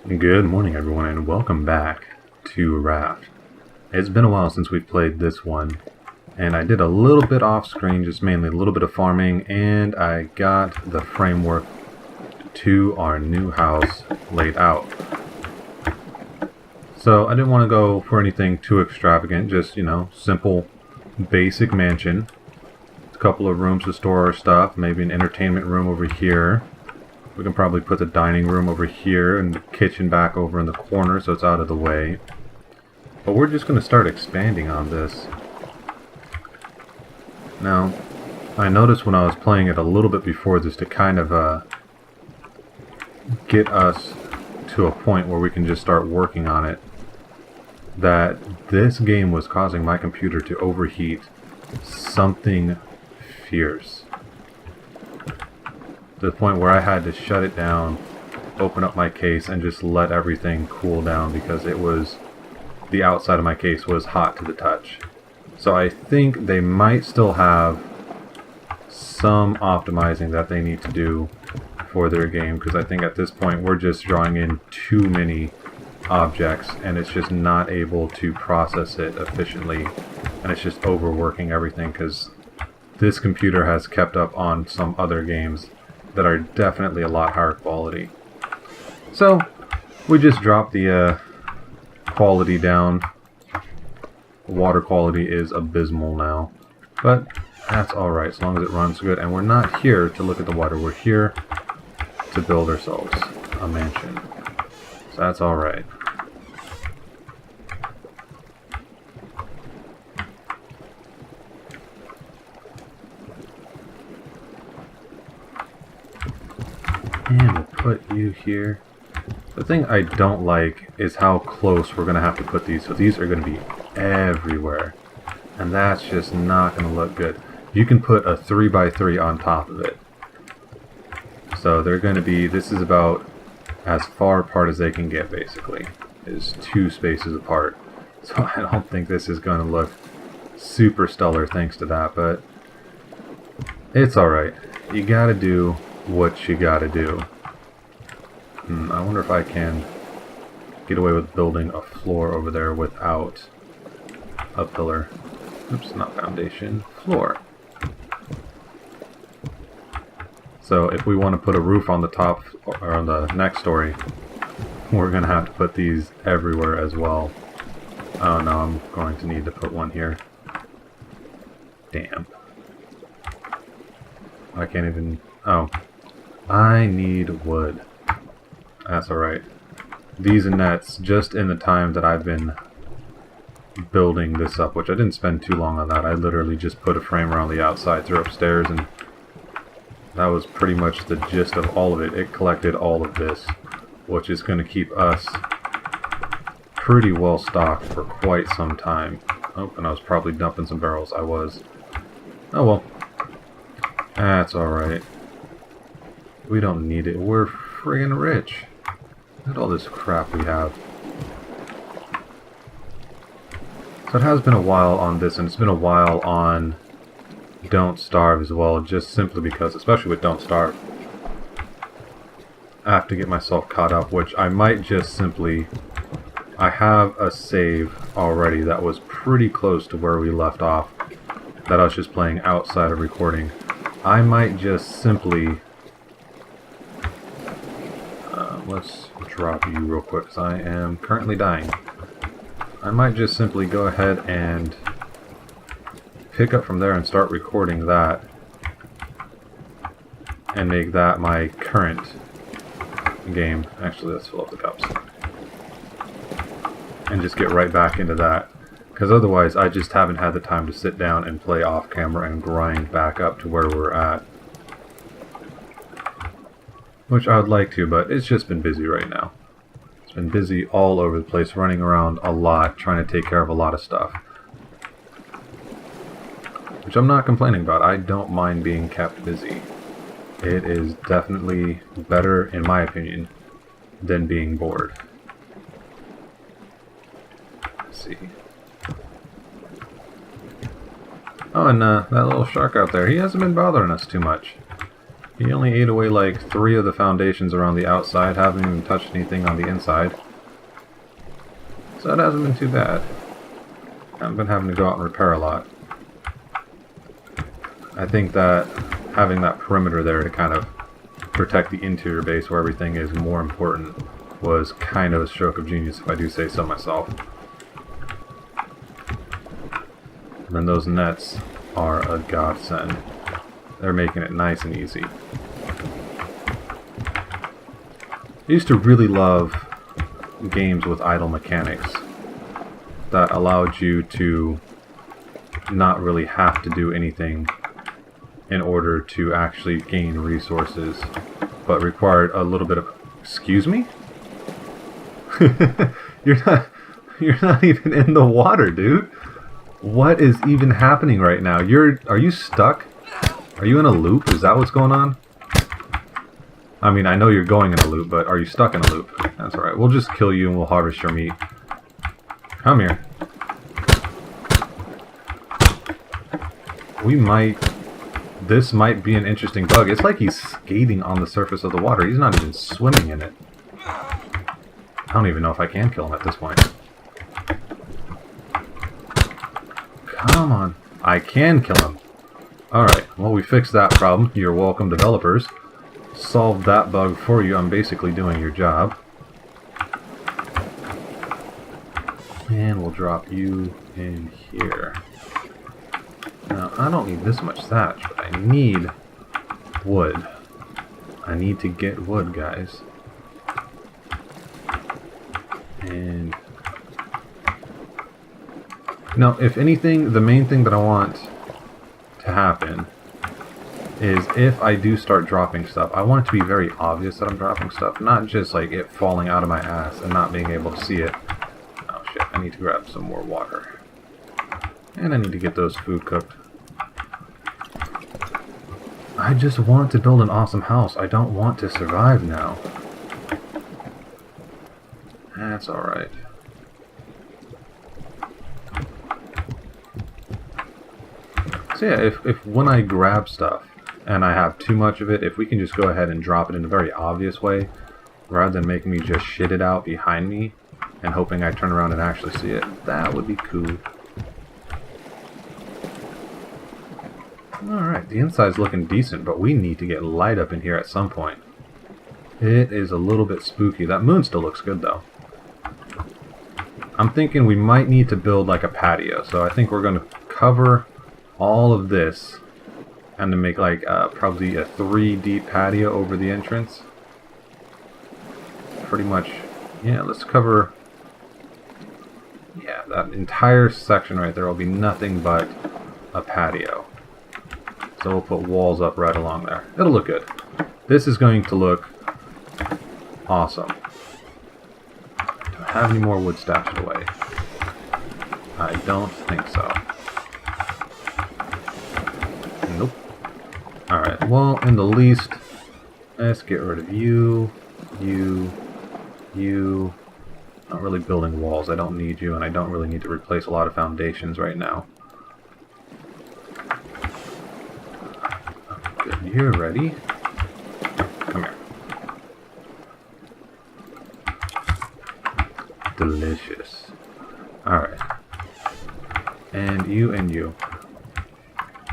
Good morning, everyone, and welcome back to Raft. It's been a while since we've played this one, and I did a little bit off-screen, just mainly a little bit of farming, and I got the framework to our new house laid out. So I didn't want to go for anything too extravagant, just, simple, basic mansion. A couple of rooms to store our stuff, maybe an entertainment room over here. We can probably put the dining room over here and the kitchen back over in the corner so it's out of the way. But we're just going to start expanding on this. Now, I noticed when I was playing it a little bit before this to kind of get us to a point where we can just start working on it, that this game was causing my computer to overheat something fierce. To the point where I had to shut it down, open up my case, and just let everything cool down because the outside of my case was hot to the touch. So I think they might still have some optimizing that they need to do for their game, because I think at this point we're just drawing in too many objects and it's just not able to process it efficiently, and it's just overworking everything because this computer has kept up on some other games that are definitely a lot higher quality. So we just dropped the quality down. The water quality is abysmal now, but that's alright as long as it runs good. And we're not here to look at the water, we're here to build ourselves a mansion. So that's alright. And we'll put you here. The thing I don't like is how close we're going to have to put these. So these are going to be everywhere. And that's just not going to look good. You can put a 3x3 on top of it. So they're going to be, this is about as far apart as they can get basically. Is 2 spaces apart. So I don't think this is going to look super stellar thanks to that. But it's alright. You got to do what you gotta do. I wonder if I can get away with building a floor over there without a pillar. Oops, not foundation, floor. So if we want to put a roof on the top or on the next story, we're gonna have to put these everywhere as well. Oh no, I'm going to need to put one here. Damn. I can't even... Oh. I need wood. That's alright. These nets, just in the time that I've been building this up, which I didn't spend too long on that. I literally just put a frame around the outside, threw upstairs, and that was pretty much the gist of all of it. It collected all of this, which is going to keep us pretty well stocked for quite some time. Oh, and I was probably dumping some barrels. I was. Oh well. That's alright. We don't need it. We're friggin' rich. Look at all this crap we have. So it has been a while on this, and it's been a while on Don't Starve as well, just simply because, especially with Don't Starve, I have to get myself caught up, which I might just simply... I have a save already that was pretty close to where we left off, that I was just playing outside of recording. I might just simply... let's drop you real quick because I am currently dying. I might just simply go ahead and pick up from there and start recording that and make that my current game. Actually, let's fill up the cups and just get right back into that, because otherwise I just haven't had the time to sit down and play off camera and grind back up to where we're at. Which I would like to, but it's just been busy right now. It's been busy all over the place, running around a lot, trying to take care of a lot of stuff. Which I'm not complaining about. I don't mind being kept busy. It is definitely better, in my opinion, than being bored. Let's see. Oh, and that little shark out there, he hasn't been bothering us too much. He only ate away like 3 of the foundations around the outside, haven't even touched anything on the inside. So it hasn't been too bad. I've been having to go out and repair a lot. I think that having that perimeter there to kind of protect the interior base where everything is more important was kind of a stroke of genius, if I do say so myself. And then those nets are a godsend. They're making it nice and easy. I used to really love games with idle mechanics that allowed you to not really have to do anything in order to actually gain resources, but required a little bit of... Excuse me? You're not even in the water, dude. What is even happening right now? Are you stuck? Are you in a loop? Is that what's going on? I mean, I know you're going in a loop, but are you stuck in a loop? That's alright. We'll just kill you and we'll harvest your meat. Come here. This might be an interesting bug. It's like he's skating on the surface of the water. He's not even swimming in it. I don't even know if I can kill him at this point. Come on. I can kill him. Alright, well we fixed that problem. You're welcome, developers. Solved that bug for you. I'm basically doing your job. And we'll drop you in here. Now, I don't need this much thatch, but I need wood. I need to get wood, guys. And... now, if anything, the main thing that I want to happen is if I do start dropping stuff, I want it to be very obvious that I'm dropping stuff, not just like it falling out of my ass and not being able to see it. Oh shit, I need to grab some more water. And I need to get those food cooked. I just want to build an awesome house. I don't want to survive now. That's alright. So yeah, if when I grab stuff and I have too much of it, if we can just go ahead and drop it in a very obvious way, rather than making me just shit it out behind me and hoping I turn around and actually see it, that would be cool. Alright, the inside's looking decent, but we need to get light up in here at some point. It is a little bit spooky. That moon still looks good, though. I'm thinking we might need to build like a patio, so I think we're going to cover all of this and to make like probably a 3D patio over the entrance. Pretty much, yeah, let's cover... yeah, that entire section right there will be nothing but a patio. So we'll put walls up right along there. It'll look good. This is going to look awesome. Do I have any more wood stashed away? I don't think so. Nope. Alright, well, in the least, let's get rid of you, you. Not really building walls. I don't need you, and I don't really need to replace a lot of foundations right now. Good, you're ready. Come here. Delicious. Alright. And you and you.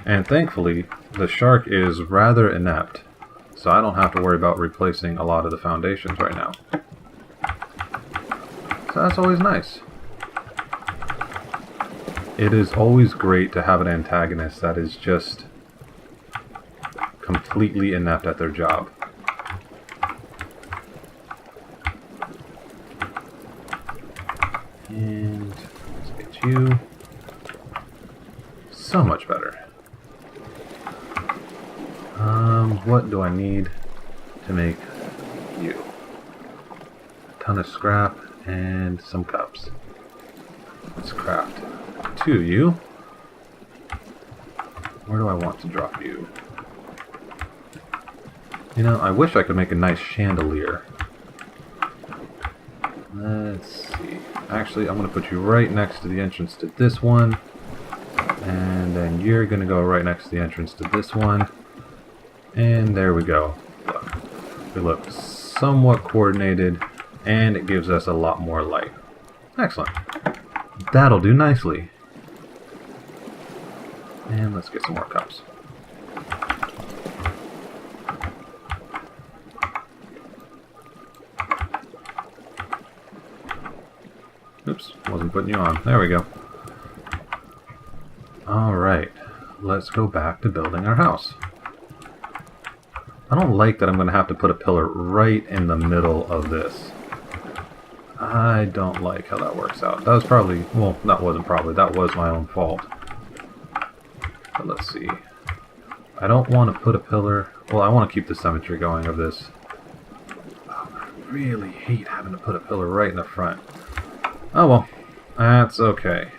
And thankfully, the shark is rather inept, so I don't have to worry about replacing a lot of the foundations right now. So that's always nice. It is always great to have an antagonist that is just completely inept at their job. And let's get you. So much better. What do I need to make you? A ton of scrap and some cups. Let's craft 2 of you. Where do I want to drop you? You know, I wish I could make a nice chandelier. Let's see. Actually, I'm going to put you right next to the entrance to this one. And then you're going to go right next to the entrance to this one. And there we go. Look. We look somewhat coordinated, and it gives us a lot more light. Excellent. That'll do nicely. And let's get some more cups. Oops, wasn't putting you on. There we go. Alright, let's go back to building our house. I don't like that I'm going to have to put a pillar right in the middle of this. I don't like how that works out. That was probably, well, that wasn't probably, that was my own fault. But let's see. I don't want to put a pillar, well, I want to keep the symmetry going of this. Oh, I really hate having to put a pillar right in the front. Oh well, that's okay.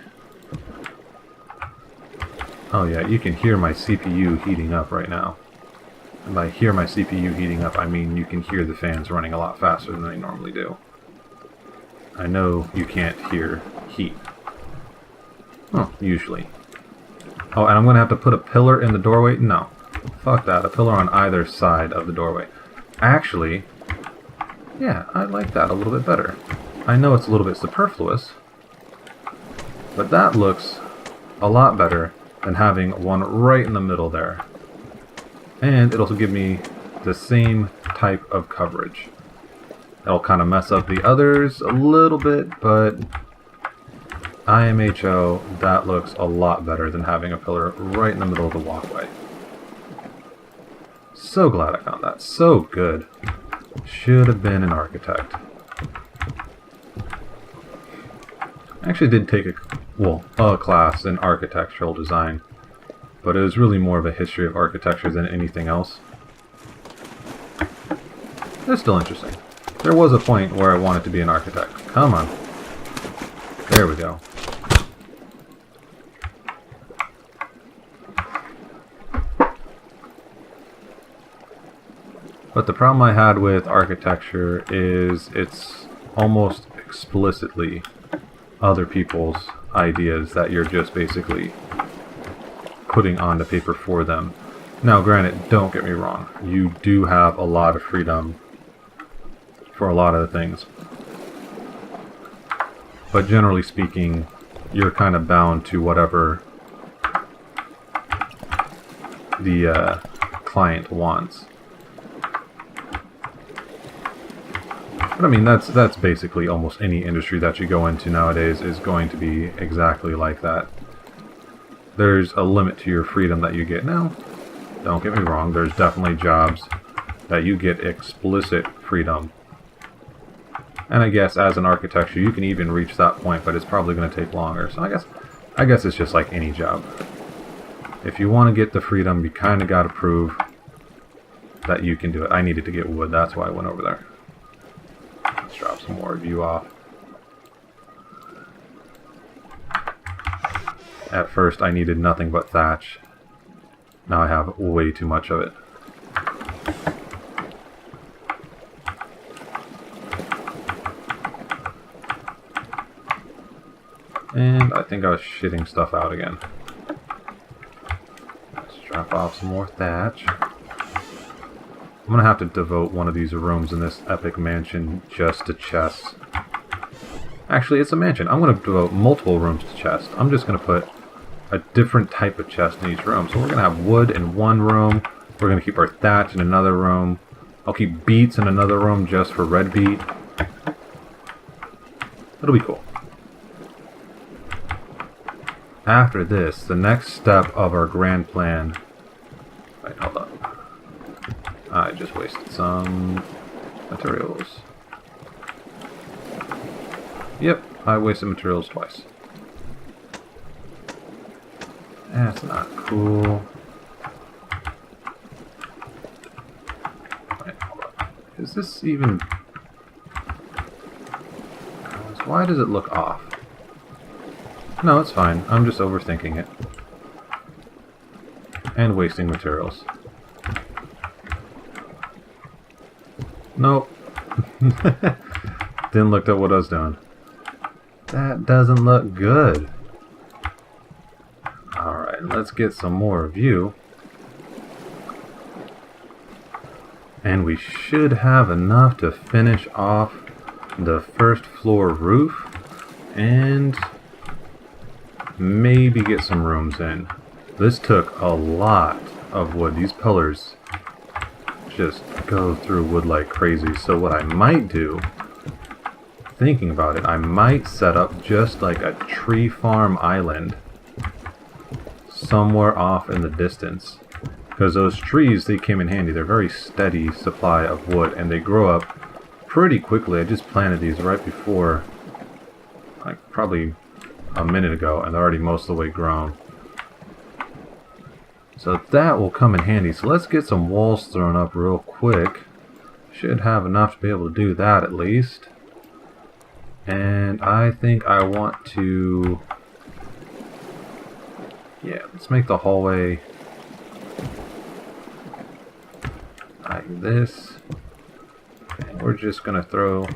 Oh yeah, you can hear my CPU heating up right now. And by hear my CPU heating up, I mean you can hear the fans running a lot faster than they normally do. I know you can't hear heat. Oh, usually. Oh, and I'm going to have to put a pillar in the doorway? No. Fuck that. A pillar on either side of the doorway. Actually, yeah, I like that a little bit better. I know it's a little bit superfluous, but that looks a lot better than having one right in the middle there. And it'll give me the same type of coverage. It'll kind of mess up the others a little bit, but IMHO, that looks a lot better than having a pillar right in the middle of the walkway. So glad I found that. So good. Should have been an architect. I actually did take a class in architectural design, but it was really more of a history of architecture than anything else. It's still interesting. There was a point where I wanted to be an architect. Come on. There we go. But the problem I had with architecture is it's almost explicitly other people's ideas that you're just basically putting onto paper for them. Now granted, don't get me wrong, you do have a lot of freedom for a lot of the things. But generally speaking, you're kind of bound to whatever the client wants. But I mean, that's basically almost any industry that you go into nowadays is going to be exactly like that. There's a limit to your freedom that you get. Now, don't get me wrong, there's definitely jobs that you get explicit freedom. And I guess as an architecture, you can even reach that point, but it's probably going to take longer. So I guess it's just like any job. If you want to get the freedom, you kind of got to prove that you can do it. I needed to get wood, that's why I went over there. Let's drop some more of you off. At first I needed nothing but thatch. Now I have way too much of it. And I think I was shitting stuff out again. Let's drop off some more thatch. I'm going to have to devote one of these rooms in this epic mansion just to chests. Actually, it's a mansion. I'm going to devote multiple rooms to chests. I'm just going to put a different type of chest in each room. So we're going to have wood in one room. We're going to keep our thatch in another room. I'll keep beets in another room just for red beet. It'll be cool. After this, the next step of our grand plan... Wait, hold up. I just wasted some materials. Yep, I wasted materials twice. That's not cool. Wait, hold up. Is this even... Why does it look off? No, it's fine. I'm just overthinking it. And wasting materials. Nope. Didn't look at what I was doing. That doesn't look good. Alright, let's get some more of you. And we should have enough to finish off the first floor roof and maybe get some rooms in. This took a lot of wood. These pillars just go through wood like crazy. So what I might do, thinking about it, I might set up just like a tree farm island somewhere off in the distance. Because those trees, they came in handy. They're very steady supply of wood and they grow up pretty quickly. I just planted these right before, like probably a minute ago, and they're already most of the way grown. So that will come in handy. So let's get some walls thrown up real quick. Should have enough to be able to do that at least. And I think I want to... yeah, let's make the hallway like this. And we're just going to throw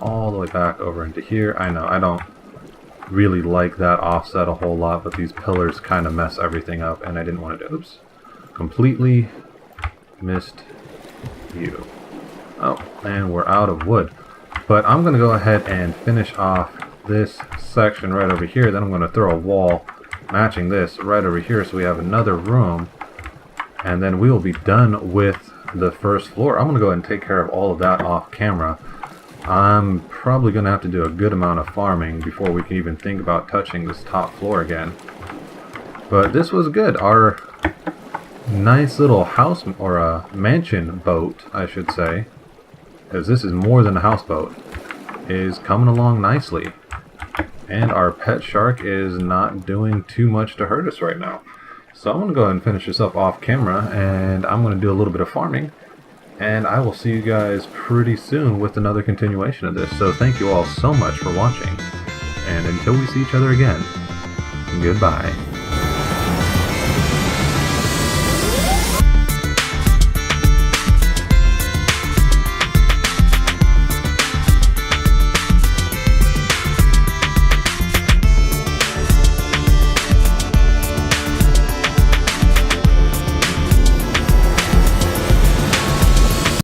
all the way back over into here. I know, I don't really like that offset a whole lot, but these pillars kind of mess everything up, and I didn't want to do... oops. Completely missed you. Oh, and we're out of wood. But I'm going to go ahead and finish off this section right over here. Then I'm going to throw a wall matching this right over here so we have another room. And then we will be done with the first floor. I'm going to go ahead and take care of all of that off camera. I'm probably going to have to do a good amount of farming before we can even think about touching this top floor again. But this was good. Our nice little house, or a mansion boat, I should say, because this is more than a houseboat, is coming along nicely. And our pet shark is not doing too much to hurt us right now. So I'm going to go ahead and finish this up off camera, and I'm going to do a little bit of farming. And I will see you guys pretty soon with another continuation of this. So thank you all so much for watching. And until we see each other again, goodbye.